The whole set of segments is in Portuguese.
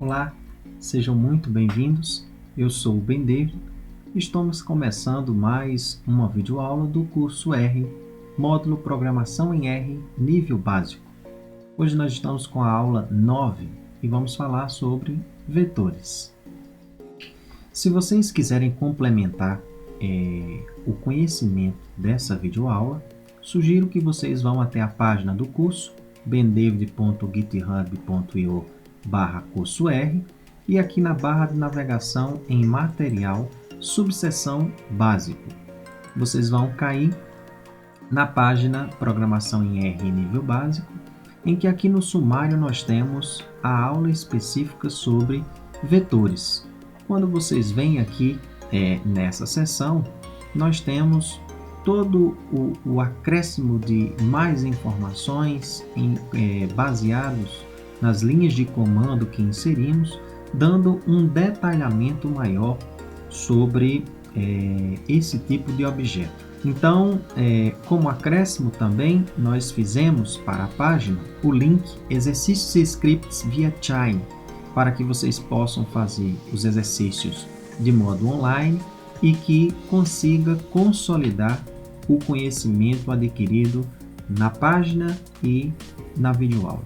Olá, sejam muito bem-vindos. Eu sou o Ben David. Estamos começando mais uma videoaula do curso R, módulo Programação em R, nível básico. Hoje nós estamos com a aula 9 e vamos falar sobre vetores. Se vocês quiserem complementar o conhecimento dessa videoaula, sugiro que vocês vão até a página do curso bendavid.github.io/curso R e aqui na barra de navegação em material, subseção básico. Vocês vão cair na página Programação em R nível básico, em que aqui no sumário nós temos a aula específica sobre vetores. Quando vocês vêm aqui nessa seção, nós temos todo o acréscimo de mais informações baseados nas linhas de comando que inserimos, dando um detalhamento maior sobre esse tipo de objeto. Então, como acréscimo também, nós fizemos para a página o link Exercícios e Scripts via Chime, para que vocês possam fazer os exercícios de modo online e que consiga consolidar o conhecimento adquirido na página e na videoaula.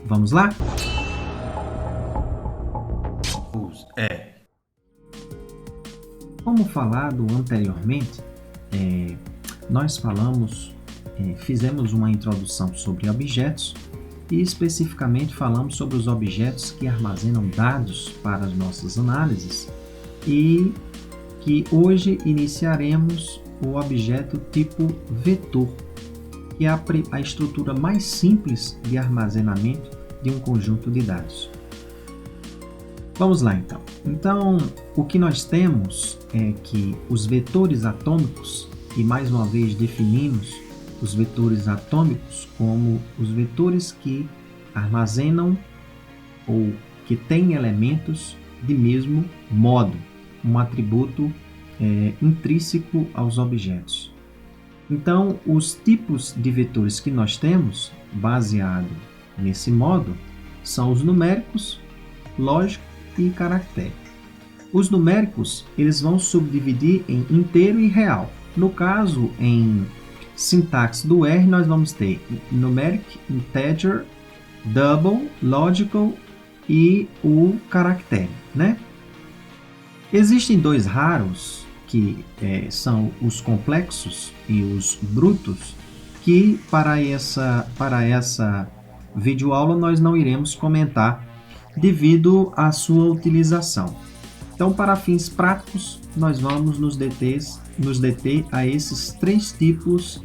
Vamos lá? Como falado anteriormente, nós fizemos uma introdução sobre objetos e especificamente falamos sobre os objetos que armazenam dados para as nossas análises e que hoje iniciaremos o objeto tipo vetor, que é a estrutura mais simples de armazenamento de um conjunto de dados. Vamos lá então. Então, o que nós temos é que os vetores atômicos, e mais uma vez definimos os vetores atômicos como os vetores que armazenam ou que têm elementos de mesmo modo, um atributo intrínseco aos objetos. Então, os tipos de vetores que nós temos, baseado nesse modo, são os numéricos, lógico e caractere. Os numéricos, eles vão subdividir em inteiro e real. No caso, em sintaxe do R, nós vamos ter numeric, integer, double, logical e o caractere, né? Existem dois raros, que são os complexos e os brutos, que para essa videoaula nós não iremos comentar devido à sua utilização. Então, para fins práticos, nós vamos nos deter a esses três tipos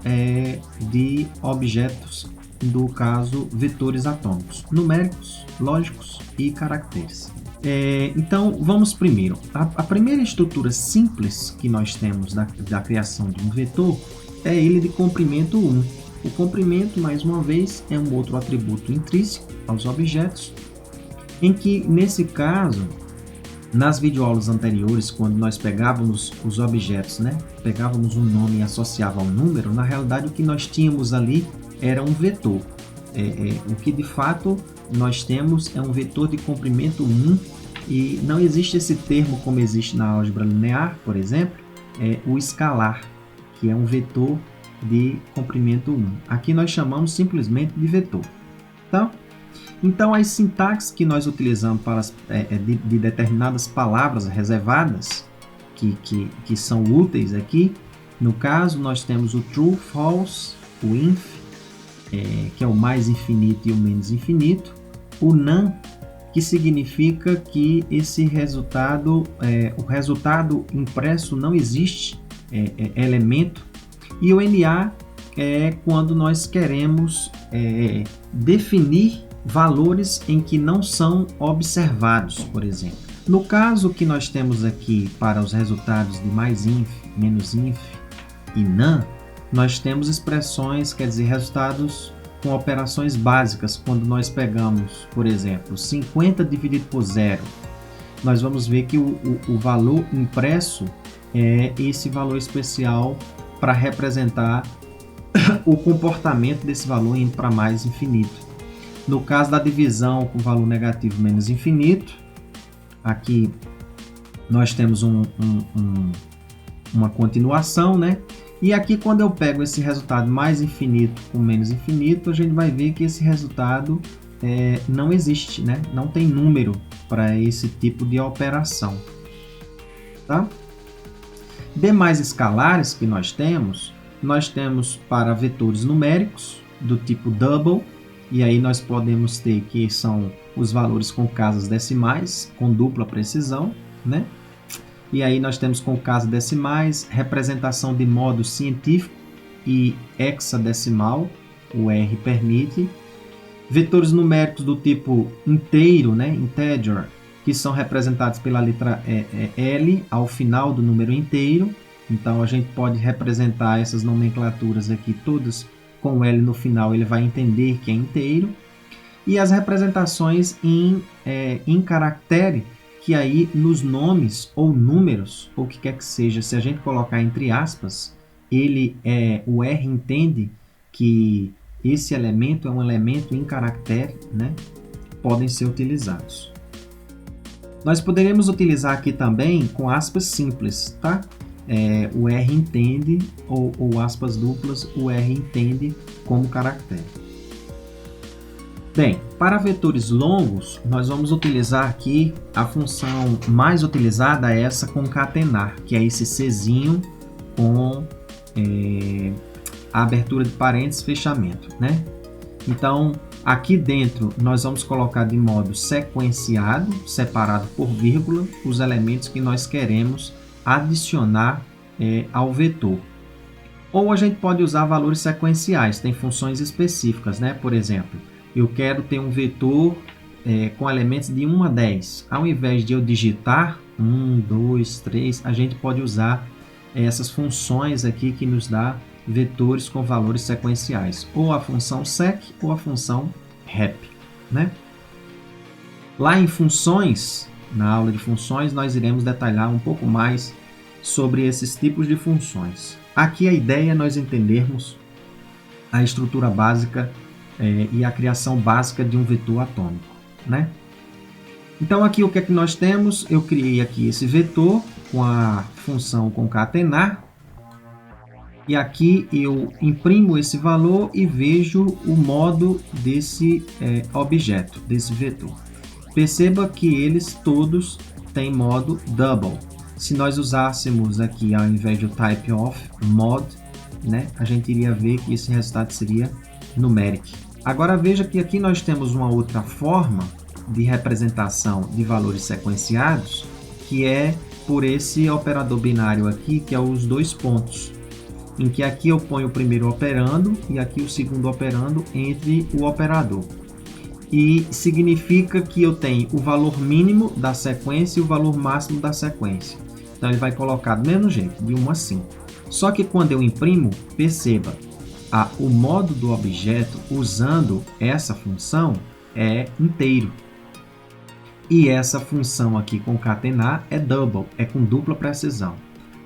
de objetos, do caso vetores atômicos: numéricos, lógicos e caracteres. Então, vamos primeiro. A primeira estrutura simples que nós temos da criação de um vetor é ele de comprimento 1. O comprimento, mais uma vez, é um outro atributo intrínseco aos objetos, em que, nesse caso, nas videoaulas anteriores, quando nós pegávamos os objetos, pegávamos um nome e associava a um número, na realidade o que nós tínhamos ali era um vetor. O que de fato nós temos é um vetor de comprimento 1 e não existe esse termo como existe na álgebra linear, por exemplo, o escalar, que é um vetor de comprimento 1. Aqui nós chamamos simplesmente de vetor. Então, as sintaxes que nós utilizamos de determinadas palavras reservadas, que são úteis aqui, no caso nós temos o true, false, o inf, que é o mais infinito e o menos infinito, o none, que significa que esse resultado, o resultado impresso não existe elemento, e o NA é quando nós queremos definir valores em que não são observados, por exemplo. No caso que nós temos aqui para os resultados de mais inf, menos inf e none, nós temos expressões, quer dizer, resultados com operações básicas. Quando nós pegamos, por exemplo, 50 dividido por 0, nós vamos ver que o valor impresso é esse valor especial para representar o comportamento desse valor indo para mais infinito. No caso da divisão com valor negativo menos infinito, aqui nós temos uma continuação, né? E aqui, quando eu pego esse resultado mais infinito com menos infinito, a gente vai ver que esse resultado não existe, né? Não tem número para esse tipo de operação, tá? Demais escalares que nós temos para vetores numéricos do tipo double, e aí nós podemos ter que são os valores com casas decimais, com dupla precisão, né? E aí nós temos com casas decimais, representação de modo científico e hexadecimal, o R permite. Vetores numéricos do tipo inteiro, né? Integer, que são representados pela letra L ao final do número inteiro. Então a gente pode representar essas nomenclaturas aqui todas com L no final, ele vai entender que é inteiro. E as representações em caractere, que aí nos nomes ou números, ou o que quer que seja, se a gente colocar entre aspas, o R entende que esse elemento é um elemento em caractere, né? Podem ser utilizados. Nós poderemos utilizar aqui também com aspas simples, tá? O R entende, ou aspas duplas, o R entende como caractere. Bem, para vetores longos, nós vamos utilizar aqui a função mais utilizada, essa concatenar, que é esse Czinho com a abertura de parênteses, fechamento, né? Então, aqui dentro, nós vamos colocar de modo sequenciado, separado por vírgula, os elementos que nós queremos adicionar ao vetor. Ou a gente pode usar valores sequenciais, tem funções específicas, né? Por exemplo, eu quero ter um vetor com elementos de 1 a 10. Ao invés de eu digitar 1, 2, 3, a gente pode usar essas funções aqui que nos dá vetores com valores sequenciais, ou a função sec ou a função rep, né? Lá em funções, na aula de funções, nós iremos detalhar um pouco mais sobre esses tipos de funções. Aqui a ideia é nós entendermos a estrutura básica e a criação básica de um vetor atômico, né? Então aqui o que é que nós temos? Eu criei aqui esse vetor com a função concatenar, e aqui eu imprimo esse valor e vejo o modo desse objeto, desse vetor. Perceba que eles todos têm modo double. Se nós usássemos aqui, ao invés do type of, mod, né, a gente iria ver que esse resultado seria numeric. Agora veja que aqui nós temos uma outra forma de representação de valores sequenciados, que é por esse operador binário aqui, que é os dois pontos, em que aqui eu ponho o primeiro operando e aqui o segundo operando entre o operador. E significa que eu tenho o valor mínimo da sequência e o valor máximo da sequência. Então ele vai colocar do mesmo jeito, de 1 a 5. Só que quando eu imprimo, perceba, o modo do objeto usando essa função é inteiro. E essa função aqui, concatenar, é double, é com dupla precisão.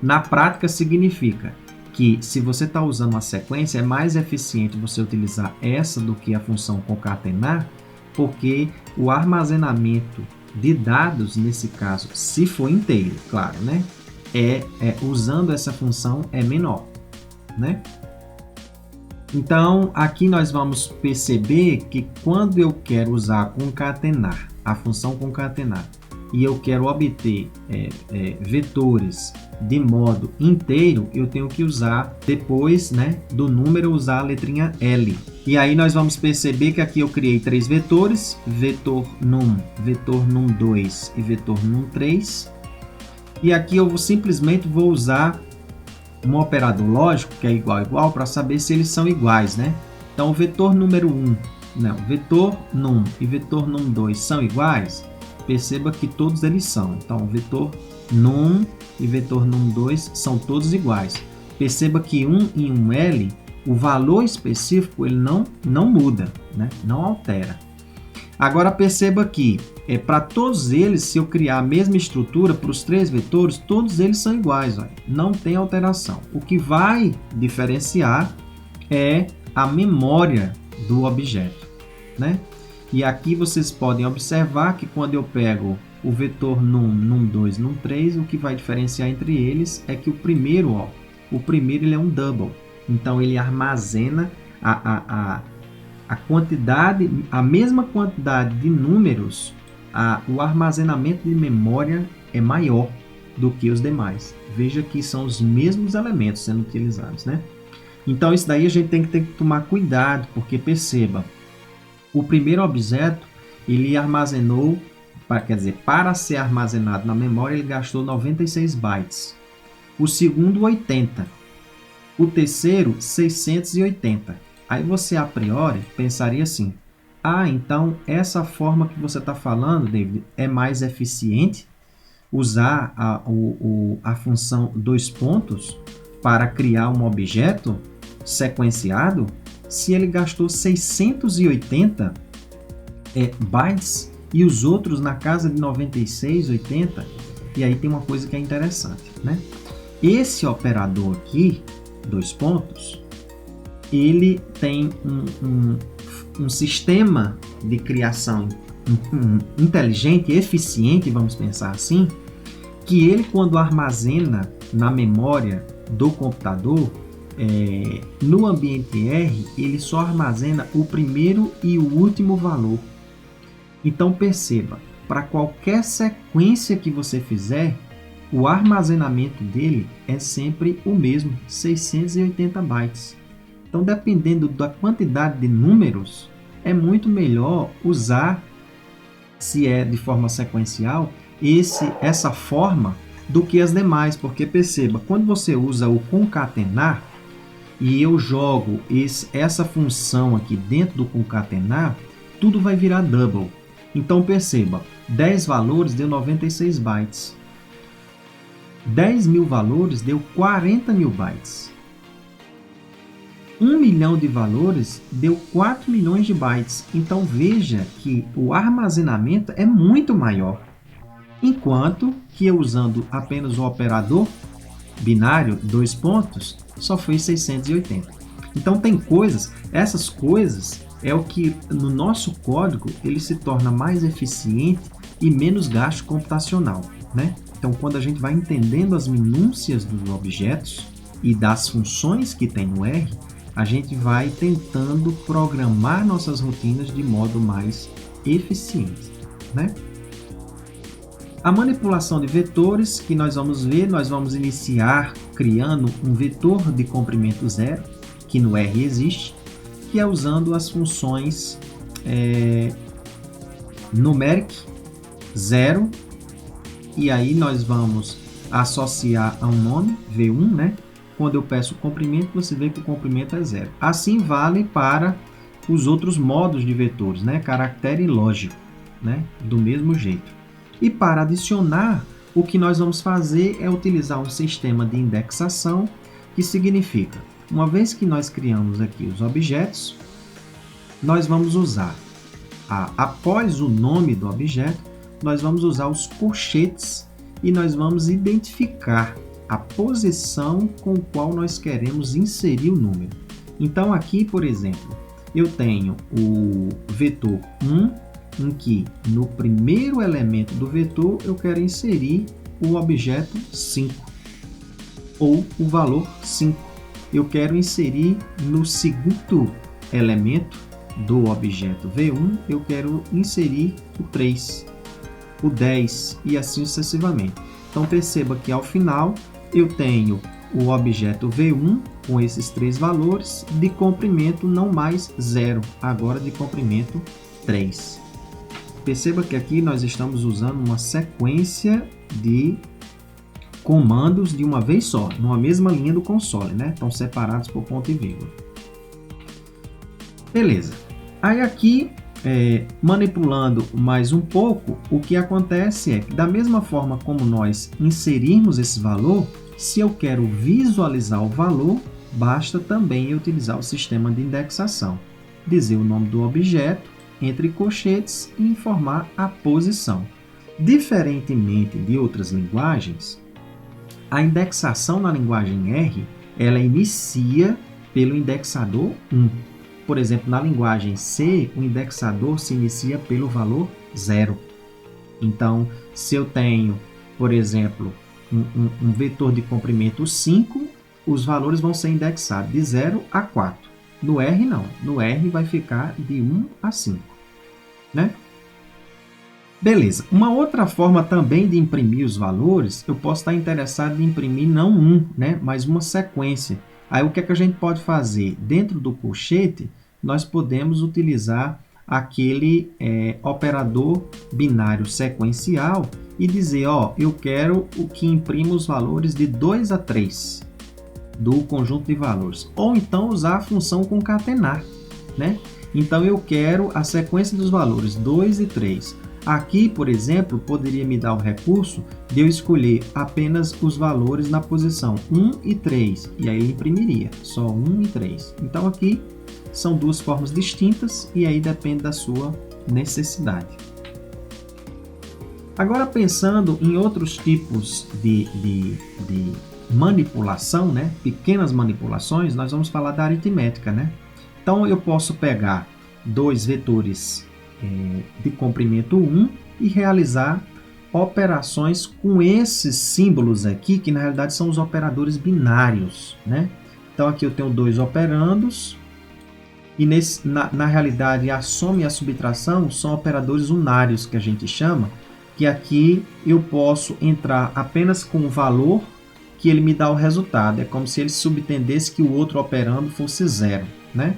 Na prática significa que se você está usando uma sequência, é mais eficiente você utilizar essa do que a função concatenar, porque o armazenamento de dados, nesse caso, se for inteiro, claro, né? Usando essa função é menor, né? Então, aqui nós vamos perceber que quando eu quero usar concatenar, a função concatenar, e eu quero obter vetores de modo inteiro, eu tenho que usar, depois, né, do número, usar a letrinha L. E aí nós vamos perceber que aqui eu criei 3 vetores, vetor num2 e vetor num3. E aqui eu simplesmente vou usar um operador lógico, que é igual, para saber se eles são iguais, né? Então, o vetor número 1, vetor num e vetor num2 são iguais? Perceba que todos eles são. Então, o vetor num e vetor num2 são todos iguais. Perceba que 1 em 1L, o valor específico ele não muda, né? Não altera. Agora perceba que para todos eles, se eu criar a mesma estrutura para os 3 vetores, todos eles são iguais, olha, não tem alteração. O que vai diferenciar é a memória do objeto, né? E aqui vocês podem observar que quando eu pego o vetor num, num2, num3, o que vai diferenciar entre eles é que o primeiro ele é um double. Então, ele armazena a quantidade, a mesma quantidade de números, o armazenamento de memória é maior do que os demais. Veja que são os mesmos elementos sendo utilizados, né? Então, isso daí a gente tem que tomar cuidado, porque perceba, o primeiro objeto, ele armazenou, para ser armazenado na memória, ele gastou 96 bytes. O segundo, 80. O terceiro, 680. Aí você, a priori, pensaria assim, então essa forma que você está falando, David, é mais eficiente usar a função dois pontos para criar um objeto sequenciado se ele gastou 680 bytes e os outros na casa de 96, 80. E aí tem uma coisa que é interessante, né? Esse operador aqui, dois pontos, ele tem um sistema de criação inteligente, eficiente, vamos pensar assim, que ele, quando armazena na memória do computador, no ambiente R, ele só armazena o primeiro e o último valor. Então perceba, para qualquer sequência que você fizer, o armazenamento dele é sempre o mesmo, 680 bytes. Então, dependendo da quantidade de números, é muito melhor usar, se é de forma sequencial, essa forma do que as demais, porque perceba, quando você usa o concatenar, e eu jogo essa função aqui dentro do concatenar, tudo vai virar double. Então perceba, 10 valores deu 96 bytes. 10 mil valores deu 40 mil bytes. 1 milhão de valores deu 4 milhões de bytes. Então veja que o armazenamento é muito maior. Enquanto que eu usando apenas o operador binário, dois pontos, só foi 680. Então tem coisas, essas coisas é o que no nosso código ele se torna mais eficiente e menos gasto computacional, né? Então quando a gente vai entendendo as minúcias dos objetos e das funções que tem no R, a gente vai tentando programar nossas rotinas de modo mais eficiente, né? A manipulação de vetores que nós vamos ver, nós vamos iniciar criando um vetor de comprimento zero, que no R existe, que é usando as funções numeric, zero, e aí nós vamos associar a um nome, V1, né? Quando eu peço o comprimento, você vê que o comprimento é zero. Assim vale para os outros modos de vetores, né? Caractere e lógico, né? Do mesmo jeito. E para adicionar, o que nós vamos fazer é utilizar um sistema de indexação, que significa, uma vez que nós criamos aqui os objetos, nós vamos usar, após o nome do objeto, nós vamos usar os colchetes e nós vamos identificar a posição com a qual nós queremos inserir o número. Então aqui, por exemplo, eu tenho o vetor 1, em que no primeiro elemento do vetor eu quero inserir o objeto 5, ou o valor 5. Eu quero inserir no segundo elemento do objeto V1, eu quero inserir o 3, o 10 e assim sucessivamente. Então perceba que ao final eu tenho o objeto V1 com esses três valores de comprimento não mais 0, agora de comprimento 3. Perceba que aqui nós estamos usando uma sequência de comandos de uma vez só, numa mesma linha do console, né? Estão separados por ponto e vírgula. Beleza. Aí aqui, manipulando mais um pouco, o que acontece é que da mesma forma como nós inserirmos esse valor, se eu quero visualizar o valor, basta também utilizar o sistema de indexação. Dizer o nome do objeto, entre colchetes e informar a posição. Diferentemente de outras linguagens, a indexação na linguagem R, ela inicia pelo indexador 1. Por exemplo, na linguagem C, o indexador se inicia pelo valor 0. Então, se eu tenho, por exemplo, um vetor de comprimento 5, os valores vão ser indexados de 0 a 4. No R, não. No R vai ficar de 1 a 5. Né? Beleza. Uma outra forma também de imprimir os valores, eu posso estar interessado em imprimir não um, né, mas uma sequência. Aí o que é que a gente pode fazer? Dentro do colchete, nós podemos utilizar aquele operador binário sequencial e dizer, ó, eu quero o que imprima os valores de 2 a 3 do conjunto de valores. Ou então usar a função concatenar, né? Então eu quero a sequência dos valores 2 e 3. Aqui, por exemplo, poderia me dar o recurso de eu escolher apenas os valores na posição 1 e 3, e aí ele imprimiria só 1 e 3. Então aqui são duas formas distintas e aí depende da sua necessidade. Agora pensando em outros tipos de manipulação, né? Pequenas manipulações, nós vamos falar da aritmética, né? Então eu posso pegar dois vetores de comprimento 1 e realizar operações com esses símbolos aqui, que na realidade são os operadores binários, né? Então aqui eu tenho dois operandos e na realidade a soma e a subtração são operadores unários que a gente chama, que aqui eu posso entrar apenas com o valor que ele me dá o resultado. É como se ele subentendesse que o outro operando fosse zero, né?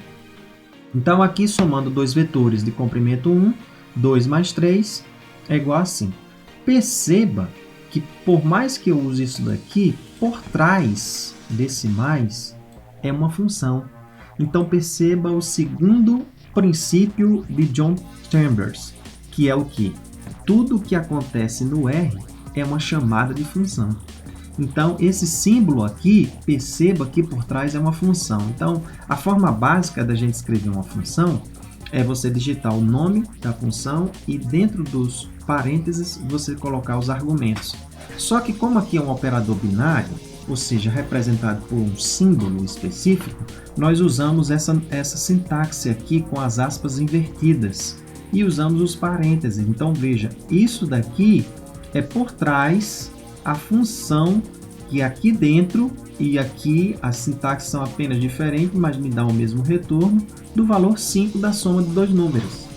Então, aqui somando dois vetores de comprimento 1, 2 mais 3 é igual a 5. Perceba que, por mais que eu use isso daqui, por trás desse mais é uma função. Então, perceba o segundo princípio de John Chambers, que é o que? Tudo que acontece no R é uma chamada de função. Então, esse símbolo aqui, perceba que por trás é uma função. Então, a forma básica da gente escrever uma função é você digitar o nome da função e dentro dos parênteses você colocar os argumentos. Só que como aqui é um operador binário, ou seja, representado por um símbolo específico, nós usamos essa sintaxe aqui com as aspas invertidas e usamos os parênteses. Então, veja, isso daqui é por trás a função que aqui dentro e aqui as sintaxes são apenas diferentes, mas me dá o mesmo retorno do valor 5 da soma de dois números.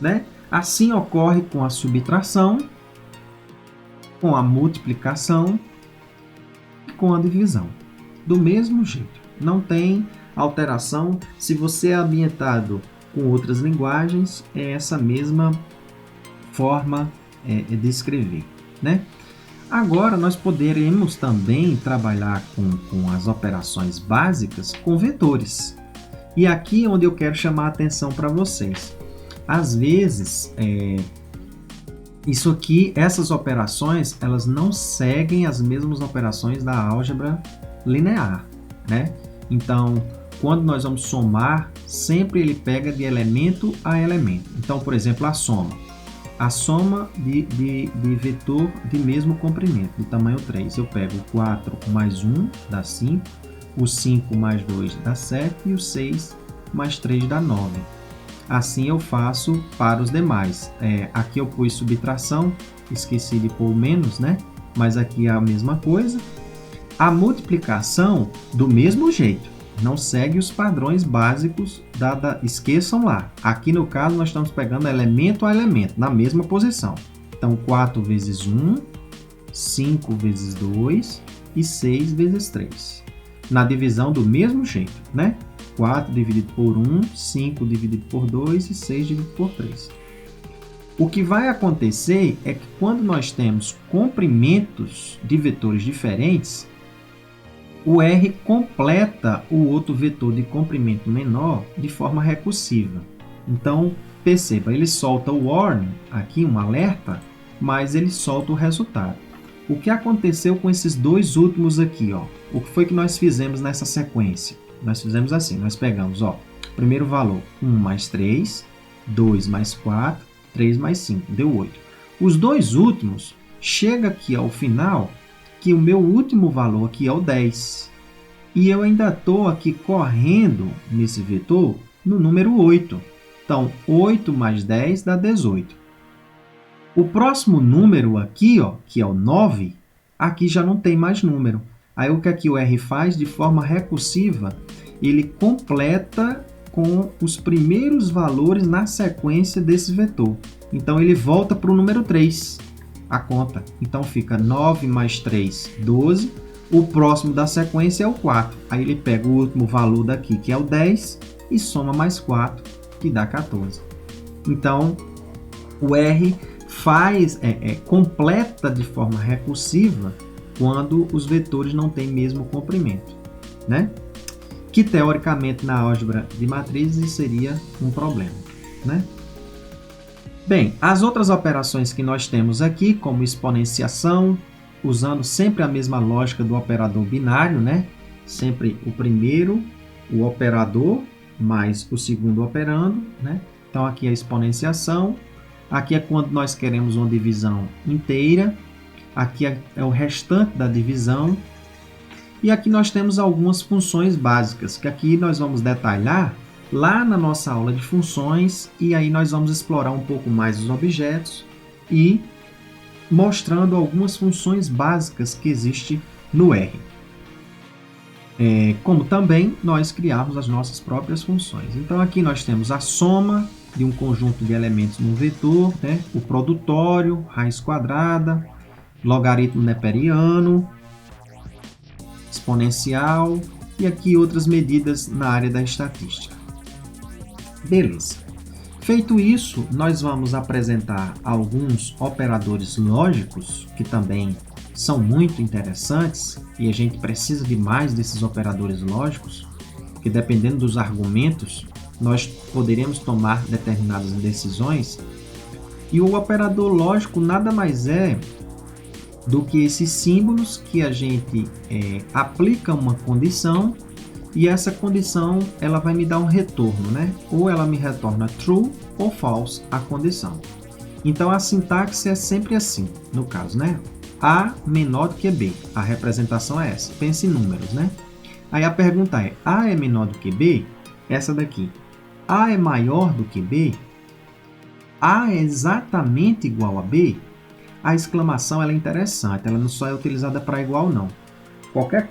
Né? Assim ocorre com a subtração, com a multiplicação e com a divisão. Do mesmo jeito, não tem alteração. Se você é ambientado com outras linguagens, é essa mesma forma de escrever. Né? Agora, nós poderemos também trabalhar com as operações básicas com vetores. E aqui é onde eu quero chamar a atenção para vocês. Às vezes, isso aqui, essas operações, elas não seguem as mesmas operações da álgebra linear, né? Então, quando nós vamos somar, sempre ele pega de elemento a elemento. Então, por exemplo, a soma de vetor de mesmo comprimento, de tamanho 3. Eu pego o 4 mais 1 dá 5, o 5 mais 2 dá 7 e o 6 mais 3 dá 9. Assim eu faço para os demais. Aqui eu pus subtração, esqueci de pôr o menos, né? Mas aqui é a mesma coisa. A multiplicação, do mesmo jeito. Não segue os padrões básicos esqueçam lá. Aqui no caso nós estamos pegando elemento a elemento, na mesma posição. Então 4 vezes 1, 5 vezes 2 e 6 vezes 3. Na divisão do mesmo jeito, né? 4 dividido por 1, 5 dividido por 2 e 6 dividido por 3. O que vai acontecer é que quando nós temos comprimentos de vetores diferentes, o R completa o outro vetor de comprimento menor de forma recursiva. Então, perceba, ele solta o warning, aqui um alerta, mas ele solta o resultado. O que aconteceu com esses dois últimos aqui? Ó? O que foi que nós fizemos nessa sequência? Nós fizemos assim, nós pegamos primeiro valor 1 mais 3, 2 mais 4, 3 mais 5, deu 8. Os dois últimos, chega aqui ao final, que o meu último valor aqui é o 10. E eu ainda estou aqui correndo nesse vetor no número 8. Então, 8 mais 10 dá 18. O próximo número aqui, ó, que é o 9, aqui já não tem mais número. Aí o que aqui o R faz de forma recursiva, ele completa com os primeiros valores na sequência desse vetor. Então ele volta para o número 3, a conta. Então fica 9 mais 3, 12. O próximo da sequência é o 4. Aí ele pega o último valor daqui, que é o 10, e soma mais 4, que dá 14. Então o R completa de forma recursiva quando os vetores não têm mesmo comprimento, né? Que teoricamente na álgebra de matrizes seria um problema, né? Bem, as outras operações que nós temos aqui, como exponenciação, usando sempre a mesma lógica do operador binário, né? Sempre o primeiro, o operador, mais o segundo operando, né? Então aqui é a exponenciação, aqui é quando nós queremos uma divisão inteira, aqui é o restante da divisão, e aqui nós temos algumas funções básicas, que aqui nós vamos detalhar lá na nossa aula de funções, e aí nós vamos explorar um pouco mais os objetos e mostrando algumas funções básicas que existem no R. Como também nós criarmos as nossas próprias funções. Então aqui nós temos a soma de um conjunto de elementos no vetor, né? O produtório, raiz quadrada, logaritmo neperiano, exponencial e aqui outras medidas na área da estatística. Beleza. Feito isso, nós vamos apresentar alguns operadores lógicos que também são muito interessantes e a gente precisa de mais desses operadores lógicos, que dependendo dos argumentos, nós poderemos tomar determinadas decisões. E o operador lógico nada mais é do que esses símbolos que a gente aplica uma condição e essa condição ela vai me dar um retorno, né? Ou ela me retorna true ou false a condição. Então a sintaxe é sempre assim, no caso, né? A menor do que B, a representação é essa. Pense em números, né? Aí a pergunta é, A é menor do que B? Essa daqui. A é maior do que B? A é exatamente igual a B? A exclamação ela é interessante, ela não só é utilizada para igual, não.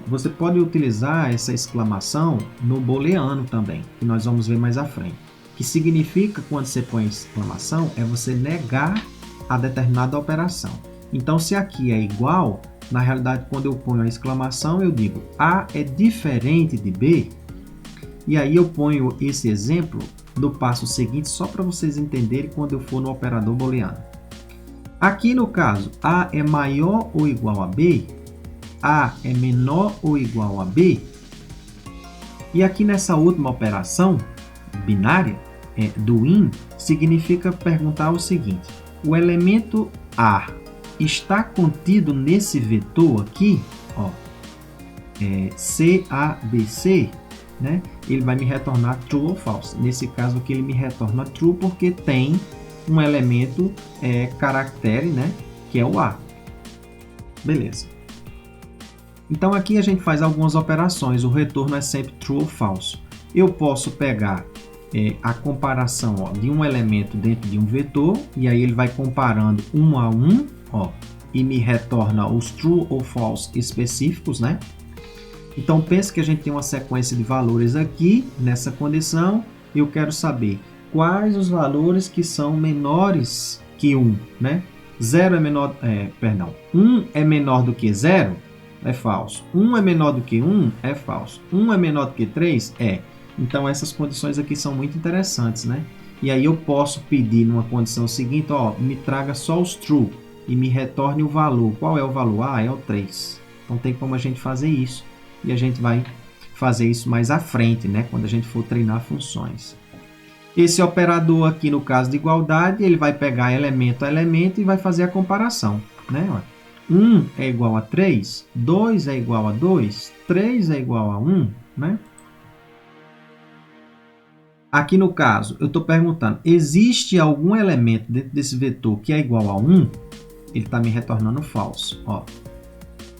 Você pode utilizar essa exclamação no booleano também, que nós vamos ver mais à frente. Que significa, quando você põe exclamação, é você negar a determinada operação. Então, se aqui é igual, na realidade, quando eu ponho a exclamação, eu digo A é diferente de B. E aí eu ponho esse exemplo do passo seguinte, só para vocês entenderem quando eu for no operador booleano. Aqui no caso, A é maior ou igual a B, A é menor ou igual a B, e aqui nessa última operação binária, do in, significa perguntar o seguinte, o elemento A está contido nesse vetor aqui, ó, CABC, né? Ele vai me retornar true ou false. Nesse caso aqui ele me retorna true porque tem um elemento caractere, né? Que é o A. Beleza. Então aqui a gente faz algumas operações. O retorno é sempre true ou false. Eu posso pegar a comparação de um elemento dentro de um vetor e aí ele vai comparando um a um, ó, e me retorna os true ou false específicos, né? Então pense que a gente tem uma sequência de valores aqui nessa condição. Eu quero saber quais os valores que são menores que 1, né? 1 é menor do que 0, é falso. 1 é menor do que 1, é falso. 1 é menor do que 3, é. Então essas condições aqui são muito interessantes, né? E aí eu posso pedir numa condição seguinte, ó, me traga só os true e me retorne o valor. Qual é o valor? Ah, é o 3. Então tem como a gente fazer isso. E a gente vai fazer isso mais à frente, né? Quando a gente for treinar funções. Esse operador aqui, no caso de igualdade, ele vai pegar elemento a elemento e vai fazer a comparação, né? 1 é igual a 3, 2 é igual a 2, 3 é igual a 1, né? Aqui no caso, eu estou perguntando, existe algum elemento dentro desse vetor que é igual a 1? Ele está me retornando falso, ó.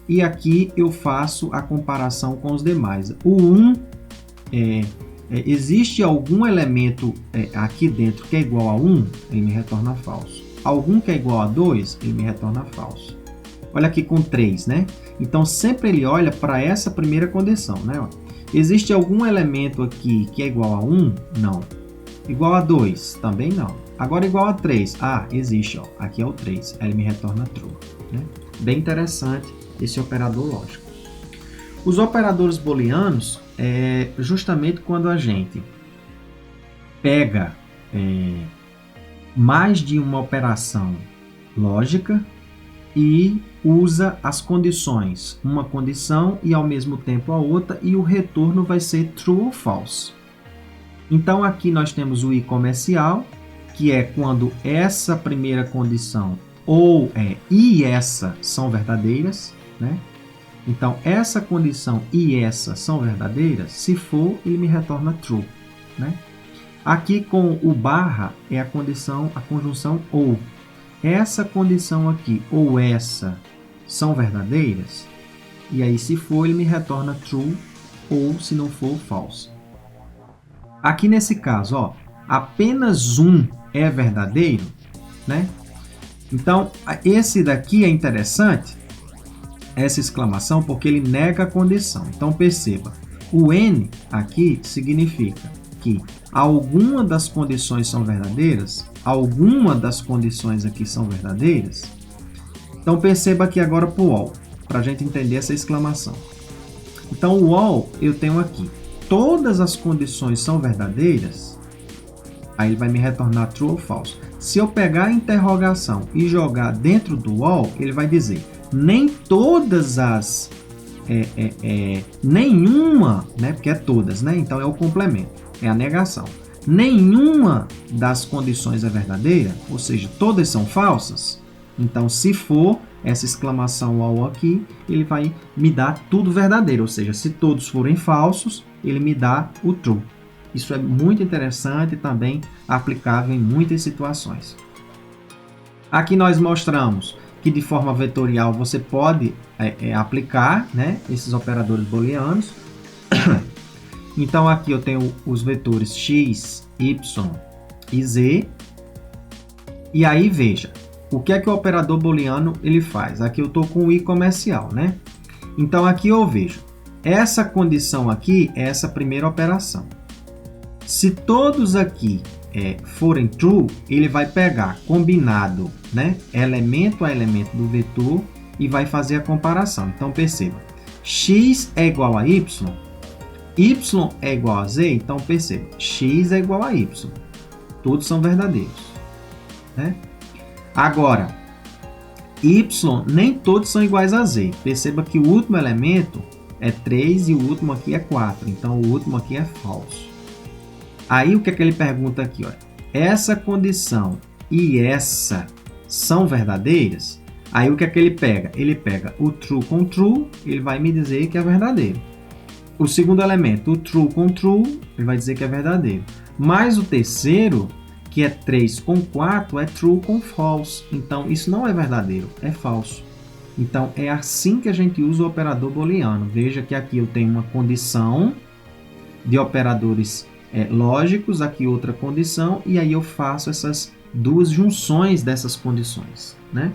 E aqui eu faço a comparação com os demais. O 1, existe algum elemento aqui dentro que é igual a 1? Ele me retorna falso. algum que é igual a 2, ele me retorna falso. Olha aqui com 3, né? Então, sempre ele olha para essa primeira condição, né? Existe algum elemento aqui que é igual a 1? Não. Igual a 2? Também não. Agora, igual a 3? Ah, existe, ó. Aqui é o 3. Aí ele me retorna true, né? Bem interessante esse operador lógico. Os operadores booleanos é justamente quando a gente pega mais de uma operação lógica e usa as condições, uma condição e ao mesmo tempo a outra, e o retorno vai ser true ou false. Então aqui nós temos o i comercial, que é quando essa primeira condição ou e essa são verdadeiras, né? Então essa condição e essa são verdadeiras, se for, ele me retorna true, né? Aqui com o barra é a condição, a conjunção ou. Essa condição aqui ou essa são verdadeiras, e aí se for, ele me retorna true, ou se não for, false. Aqui nesse caso, ó, apenas um é verdadeiro, né? Então, esse daqui é interessante, essa exclamação, porque ele nega a condição. Então, perceba, o N aqui significa que alguma das condições são verdadeiras, alguma das condições aqui são verdadeiras. Então, perceba aqui agora para o all, para a gente entender essa exclamação. Então, o all eu tenho aqui, todas as condições são verdadeiras, aí ele vai me retornar true ou false. Se eu pegar a interrogação e jogar dentro do all, ele vai dizer, nem todas as, nenhuma, né, porque é todas, né, então é o complemento, é a negação. Nenhuma das condições é verdadeira, ou seja, todas são falsas. Então, se for essa exclamação all aqui, ele vai me dar tudo verdadeiro, ou seja, se todos forem falsos, ele me dá o true. Isso é muito interessante e também aplicável em muitas situações. Aqui nós mostramos que de forma vetorial você pode aplicar, né, esses operadores booleanos. Então aqui eu tenho os vetores x, y e z. E aí veja, o que é que o operador booleano ele faz? Aqui eu estou com o i comercial, né? Então aqui eu vejo, essa condição aqui é essa primeira operação. Se todos aqui forem true, ele vai pegar combinado, né, elemento a elemento do vetor e vai fazer a comparação. Então perceba, x é igual a y, y é igual a z, então perceba, x é igual a y. Todos são verdadeiros, né? Agora, y nem todos são iguais a z. Perceba que o último elemento é 3 e o último aqui é 4. Então, o último aqui é falso. Aí, o que é que ele pergunta aqui? Olha, essa condição e essa são verdadeiras? Aí, o que é que ele pega? Ele pega o true com true, ele vai me dizer que é verdadeiro. O segundo elemento, o true com true, ele vai dizer que é verdadeiro. Mas o terceiro, que é 3 com 4, é true com false. Então, isso não é verdadeiro, é falso. Então, é assim que a gente usa o operador booleano. Veja que aqui eu tenho uma condição de operadores lógicos, aqui outra condição, e aí eu faço essas duas junções dessas condições, né?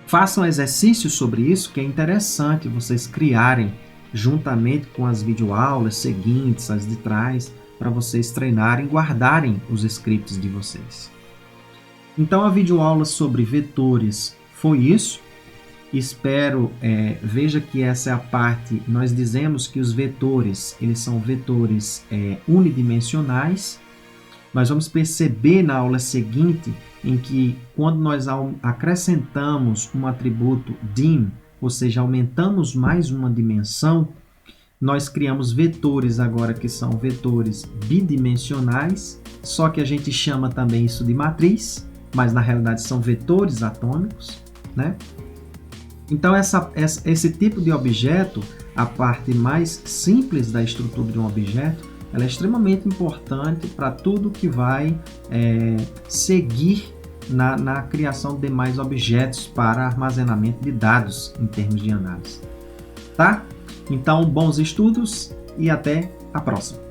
Façam exercícios sobre isso, que é interessante vocês criarem juntamente com as videoaulas seguintes, as de trás, para vocês treinarem e guardarem os scripts de vocês. Então, a videoaula sobre vetores foi isso. Espero, veja que essa é a parte, nós dizemos que os vetores, eles são vetores unidimensionais. Nós vamos perceber na aula seguinte, em que quando nós acrescentamos um atributo dim, ou seja, aumentamos mais uma dimensão, nós criamos vetores agora que são vetores bidimensionais, só que a gente chama também isso de matriz, mas na realidade são vetores atômicos, né? Então esse tipo de objeto, a parte mais simples da estrutura de um objeto, ela é extremamente importante para tudo que vai seguir na criação de demais objetos para armazenamento de dados em termos de análise. Tá? Então, bons estudos e até a próxima!